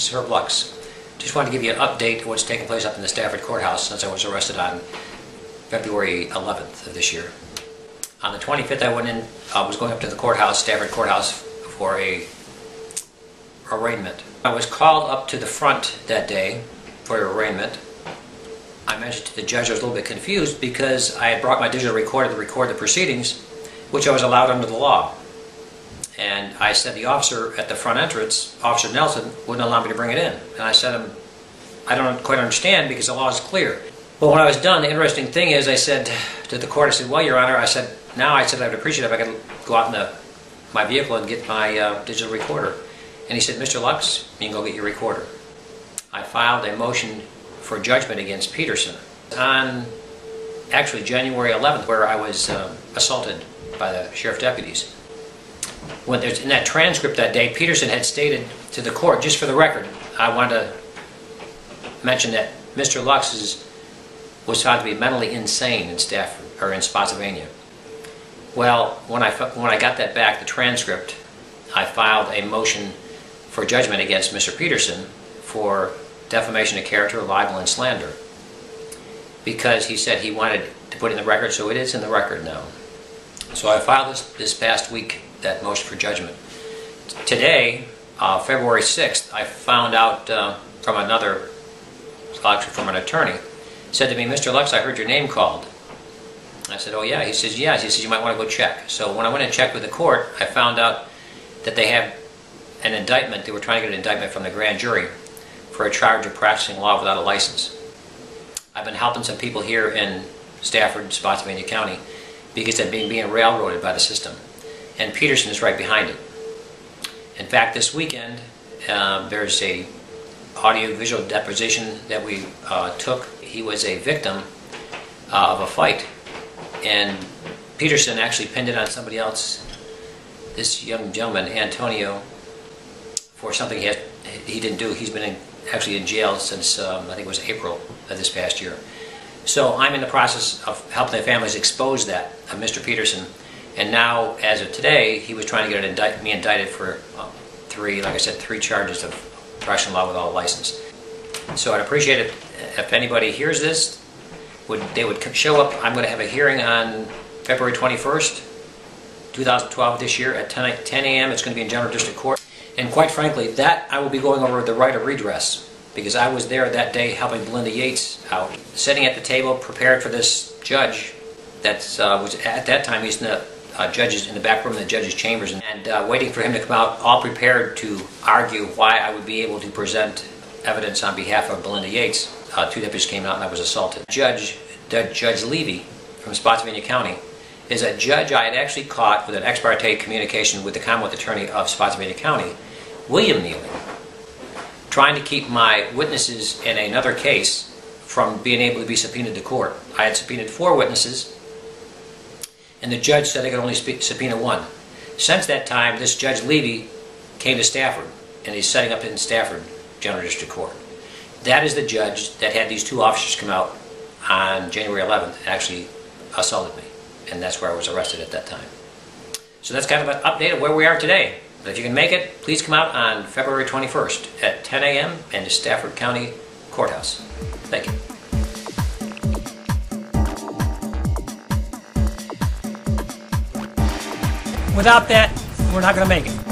This is Herb Lux. Just wanted to give you an update of what's taking place up in the Stafford courthouse since I was arrested on February 11th of this year. On the 25th, I was going up to the courthouse, Stafford courthouse, for a arraignment. I was called up to the front that day for an arraignment. I mentioned to the judge I was a little bit confused because I had brought my digital recorder to record the proceedings, which I was allowed under the law. And I said the officer at the front entrance, Officer Nelson, wouldn't allow me to bring it in. And I said to him, I don't quite understand because the law is clear. Well, when I was done, the interesting thing is I said to the court, I said, well, Your Honor, I said I would appreciate it if I could go out in my vehicle and get my digital recorder. And he said, Mr. Lux, you can go get your recorder. I filed a motion for judgment against Peterson on actually January 11th, where I was assaulted by the sheriff deputies. When there's in that transcript that day, Peterson had stated to the court, just for the record, I want to mention that Mr. Lux was found to be mentally insane in Stafford, or in Spotsylvania. Well, when I got that back, the transcript, I filed a motion for judgment against Mr. Peterson for defamation of character, libel, and slander, because he said he wanted to put it in the record, so it is in the record now. So I filed this past week that motion for judgment. Today, February 6th, I found out from from an attorney, said to me, Mr. Lux, I heard your name called. I said, oh yeah. He says, yes. He says, you might want to go check. So when I went and checked with the court, I found out that they have an indictment. They were trying to get an indictment from the grand jury for a charge of practicing law without a license. I've been helping some people here in Stafford, Spotsylvania County, because they're being railroaded by the system. And Peterson is right behind it. In fact, this weekend, there's a audio-visual deposition that we took. He was a victim of a fight, and Peterson actually pinned it on somebody else, this young gentleman, Antonio, for something he didn't do. He's been actually in jail since, I think it was April of this past year. So I'm in the process of helping the families expose that of Mr. Peterson. And now, as of today, he was trying to get me indicted for three charges of practicing law without a license. So I'd appreciate it if anybody hears this, they would show up. I'm going to have a hearing on February 21st, 2012 this year at 10 a.m. It's going to be in General District Court. And quite frankly, that I will be going over the right of redress, because I was there that day helping Belinda Yates out, sitting at the table prepared for this judge that was at that time, he's in the judges in the back room in the judge's chambers, and waiting for him to come out, all prepared to argue why I would be able to present evidence on behalf of Belinda Yates. Two deputies came out and I was assaulted. Judge Levy from Spotsylvania County is a judge I had actually caught with an ex parte communication with the Commonwealth attorney of Spotsylvania County, William Neely, trying to keep my witnesses in another case from being able to be subpoenaed to court. I had subpoenaed 4 witnesses, and the judge said I could only subpoena 1. Since that time, this Judge Levy came to Stafford, and he's setting up in Stafford General District Court. That is the judge that had these 2 officers come out on January 11th and actually assaulted me, and that's where I was arrested at that time. So that's kind of an update of where we are today. But if you can make it, please come out on February 21st at 10 a.m. in the Stafford County Courthouse. Thank you. Without that, we're not going to make it.